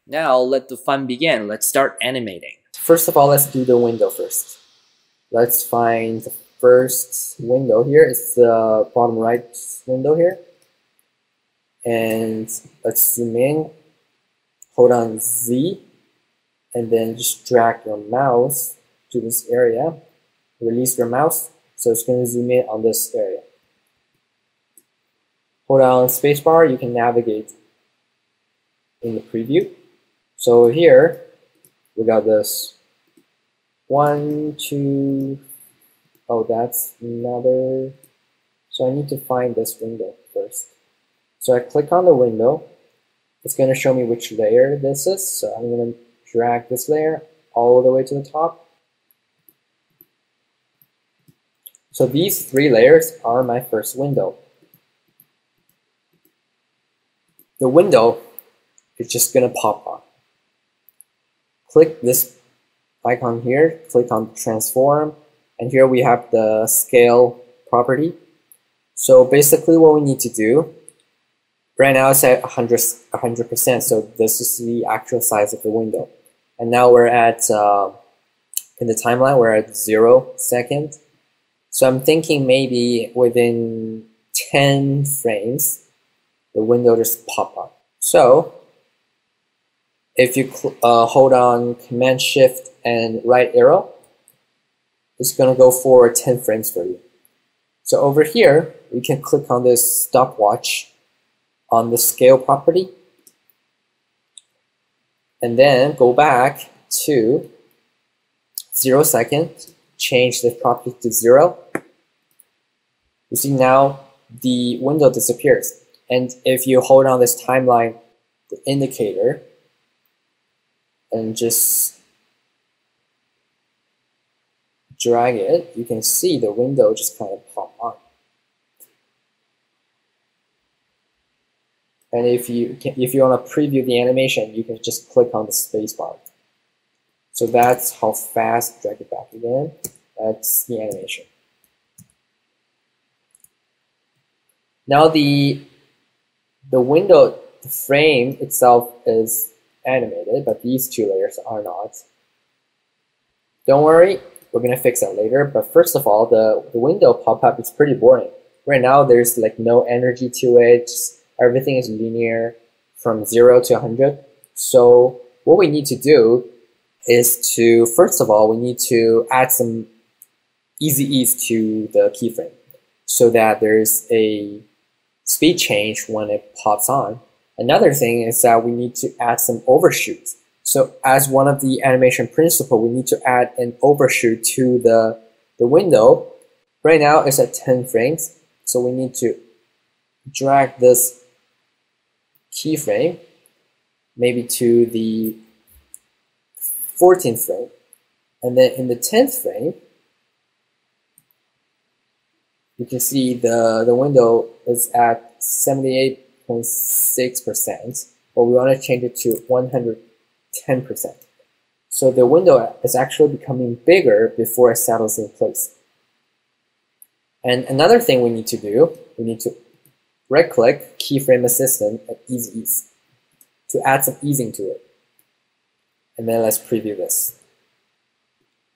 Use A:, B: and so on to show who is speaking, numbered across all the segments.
A: Now let the fun begin. Let's start animating.
B: First of all, let's do the window first. Let's find the first window here. It's the bottom right window here. And let's zoom in, hold on Z, and then just drag your mouse to this area. Release your mouse, so it's going to zoom in on this area. Hold on spacebar, you can navigate in the preview. So here, we got this 1, 2, oh, that's another. So I need to find this window first. So I click on the window. It's going to show me which layer this is. So I'm going to drag this layer all the way to the top. So these 3 layers are my first window. The window is just going to pop on. Click this icon here, click on transform, and here we have the scale property. So basically what we need to do, right now it's at 100%, so this is the actual size of the window. And now we're at, in the timeline, we're at 0 seconds. So I'm thinking maybe within 10 frames, the window just pop up. So if you hold on Command Shift and right arrow, it's going to go for 10 frames for you. So over here, we can click on this stopwatch on the scale property, and then go back to 0 seconds, change the property to 0. You see now the window disappears. And if you hold on this timeline, the indicator, and just drag it, you can see the window just kind of pop on. And if you want to preview the animation, you can just click on the spacebar. So that's how fast, drag it back again. That's the animation. Now the window, the frame itself is animated, but these 2 layers are not. Don't worry, we're going to fix that later. But first of all, the window pop-up is pretty boring. Right now, there's like no energy to it. Just everything is linear from 0 to 100. So what we need to do is to, first of all, we need to add some easy ease to the keyframe so that there's a speed change when it pops on. Another thing is that we need to add some overshoots. So as one of the animation principle, we need to add an overshoot to the window. Right now it's at 10 frames. So we need to drag this keyframe maybe to the 14th frame. And then in the 10th frame, you can see the window is at 78.6%, but we want to change it to 110%. So the window is actually becoming bigger before it settles in place. And another thing we need to do, we need to right-click Keyframe Assistant at Easy Ease to add some easing to it. And then let's preview this.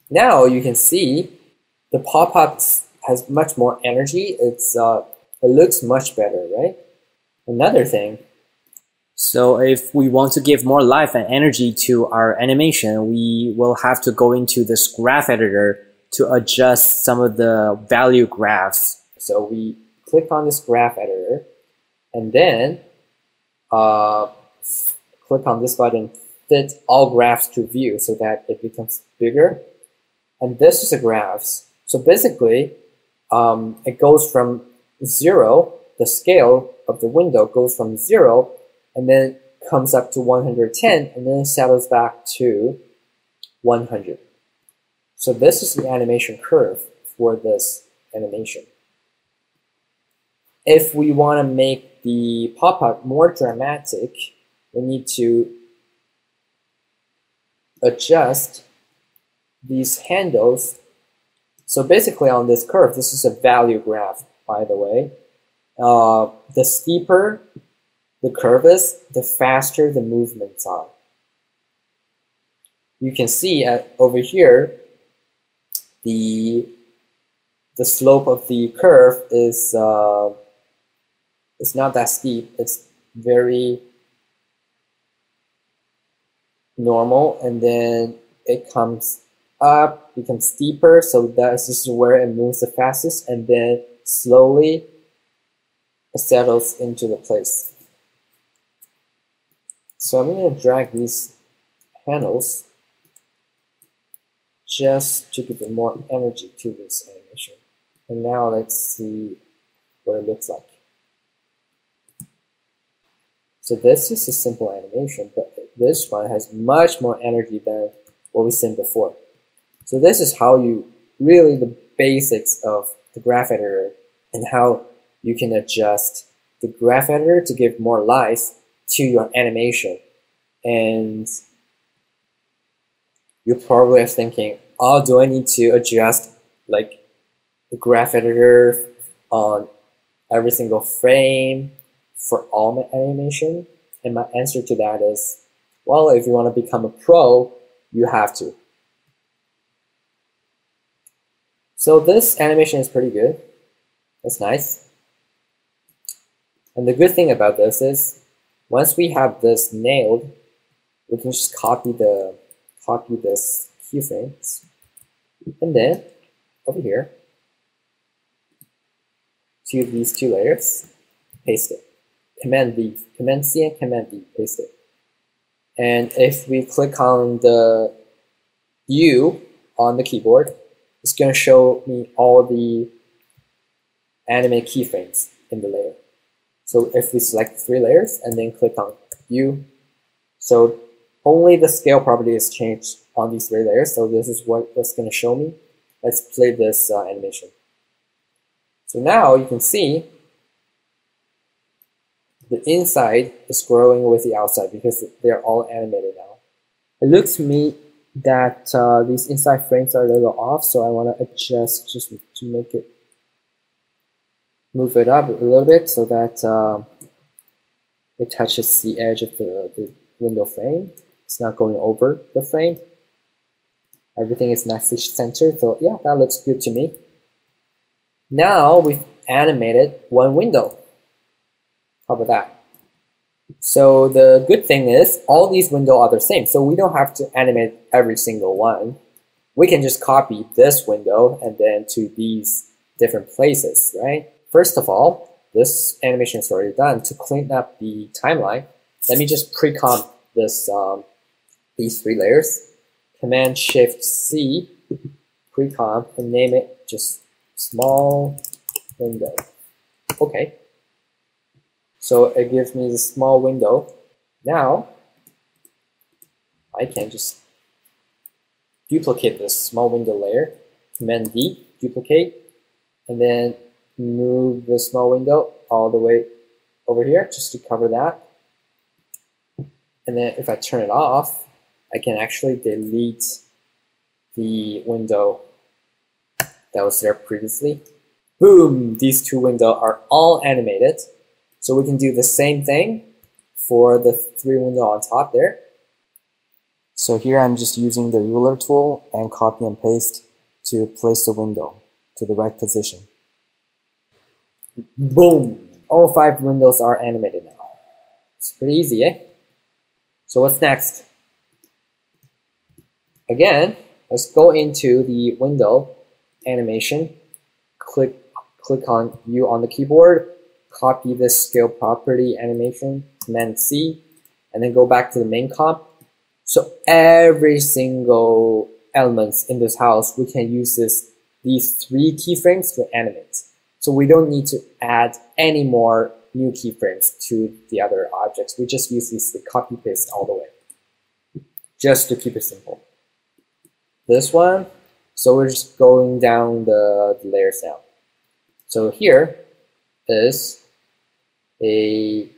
B: Now you can see the pop-up has much more energy. It looks much better, right? Another thing.
A: So if we want to give more life and energy to our animation, we will have to go into this graph editor to adjust some of the value graphs.
B: So we click on this graph editor and then click on this button, fit all graphs to view so that it becomes bigger. And this is the graphs. So basically, it goes from 0, the scale of the window goes from 0 and then comes up to 110 and then settles back to 100. So this is the animation curve for this animation. If we want to make the pop-up more dramatic, we need to adjust these handles. So basically on this curve, this is a value graph, by the way. The steeper the curve is, the faster the movements are. you can see over here, the slope of the curve is it's not that steep. It's very normal, and then it comes up, becomes steeper. So this is where it moves the fastest, and then slowly it settles into the place. So I'm going to drag these panels just to give it more energy to this animation. And now let's see what it looks like. So this is a simple animation, but this one has much more energy than what we've seen before. So this is how you really the basics of the graph editor and how you can adjust the graph editor to give more life to your animation. And you're probably thinking, oh, do I need to adjust like the graph editor on every single frame for all my animation? And my answer to that is, well, if you want to become a pro, you have to. So this animation is pretty good. That's nice. And the good thing about this is, once we have this nailed, we can just copy this keyframes, and then over here to these two layers, paste it. Command V, Command C, and Command V, paste it. And if we click on the U on the keyboard, it's going to show me all the animate keyframes in the layer. So if we select 3 layers and then click on U, so only the scale property is changed on these 3 layers. So this is what's going to show me. Let's play this animation. So now you can see the inside is growing with the outside because they're all animated now. It looks to me that these inside frames are a little off, so I want to adjust just to make it move it up a little bit so that it touches the edge of the window frame. It's not going over the frame. Everything is nicely centered, so yeah, that looks good to me. Now we've animated one window. How about that? So the good thing is all these windows are the same, so we don't have to animate every single one. We can just copy this window and then to these different places, right? First of all, this animation is already done. To clean up the timeline, let me just pre-comp this these 3 layers. Command Shift C, pre-comp, and name it just small window. Okay. So it gives me the small window. Now I can just duplicate this small window layer. Command D, duplicate, and then move the small window all the way over here just to cover that. And then if I turn it off, I can actually delete the window that was there previously. Boom! These 2 windows are all animated. So we can do the same thing for the 3 windows on top there. So here I'm just using the ruler tool and copy and paste to place the window to the right position. Boom! All 5 windows are animated now. It's pretty easy, eh? So what's next? Again, let's go into the window animation. Click on U on the keyboard. Copy this scale property animation. Command C, and then go back to the main comp. So every single elements in this house, we can use these 3 keyframes to animate. So we don't need to add any more new keyframes to the other objects. We just use these to copy paste all the way, just to keep it simple. This one, so we're just going down the layers now. So here is a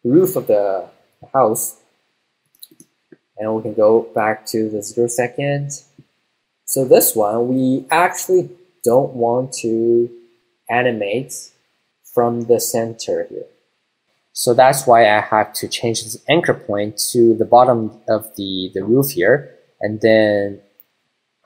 B: roof of the house, and we can go back to the 0 second. So this one, we actually don't want to animate from the center here.
A: So that's why I have to change this anchor point to the bottom of the roof here. And then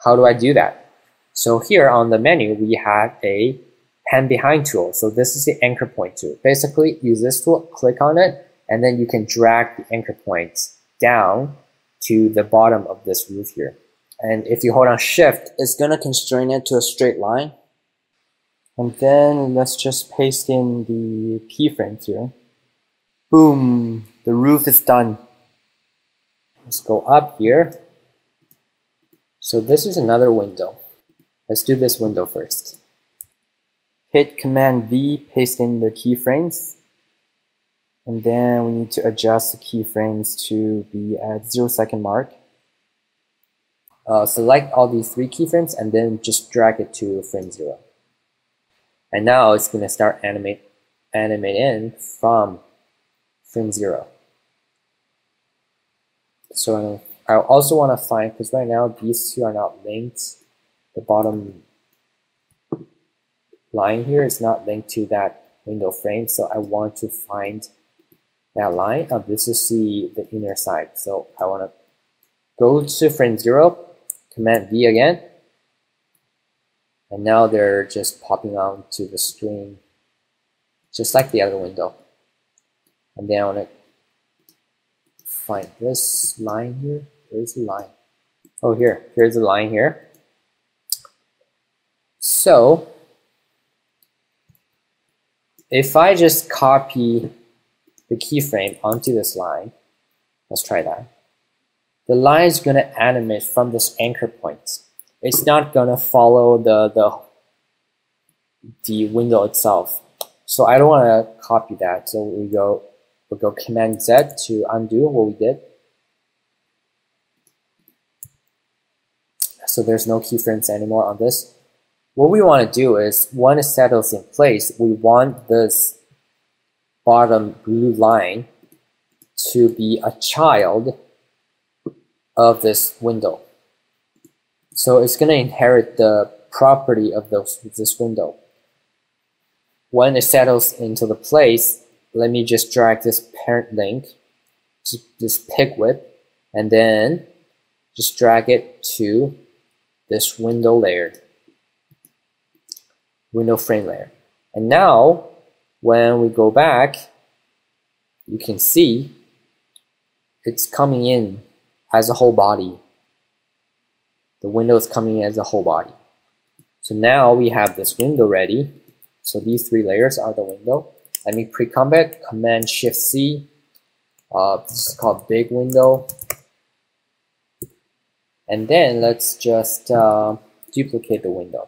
A: how do I do that? So here on the menu, we have a pan behind tool. So this is the anchor point tool. Basically, use this tool, click on it, and then you can drag the anchor points down to the bottom of this roof here. And if you hold on shift, it's gonna constrain it to a straight line. And then let's just paste in the keyframes here. Boom, the roof is done. Let's go up here. So this is another window. Let's do this window first. Hit Command V, paste in the keyframes. And then we need to adjust the keyframes to be at 0 second mark. Select all these 3 keyframes and then just drag it to frame 0. And now it's going to start animate in from frame 0. So I also want to find, because right now these two are not linked, the bottom line here is not linked to that window frame, so I want to find that line. This is the inner side, so I want to go to frame 0, Command V again, and now they're just popping onto the screen just like the other window. And then I want to find this line here. Where's the line? Oh, here's the line here. So if I just copy the keyframe onto this line, let's try that. The line is going to animate from this anchor point. It's not going to follow the window itself. So I don't want to copy that. So we'll go Command Z to undo what we did. So there's no keyframes anymore on this. What we want to do is, when it settles in place, we want this bottom blue line to be a child of this window. So it's going to inherit the property of this window. When it settles into the place, let me just drag this parent link to this pig whip, and then just drag it to this window layer, window frame layer. And now when we go back, you can see it's coming in as a whole body. The window is coming in as a whole body. So now we have this window ready. So these 3 layers are the window. Let me pre-comp it, Command Shift C. This is called big window. And then let's just duplicate the window.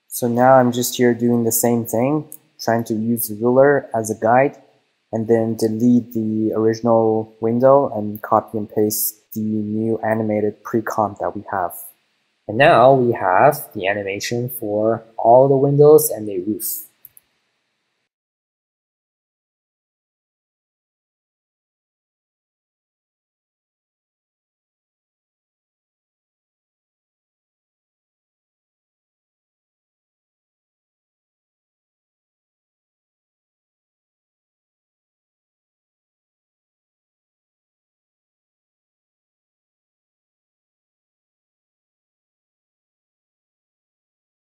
A: So now I'm just here doing the same thing, trying to use the ruler as a guide, and then delete the original window and copy and paste the new animated pre-comp that we have. And now we have the animation for all the windows and the roof.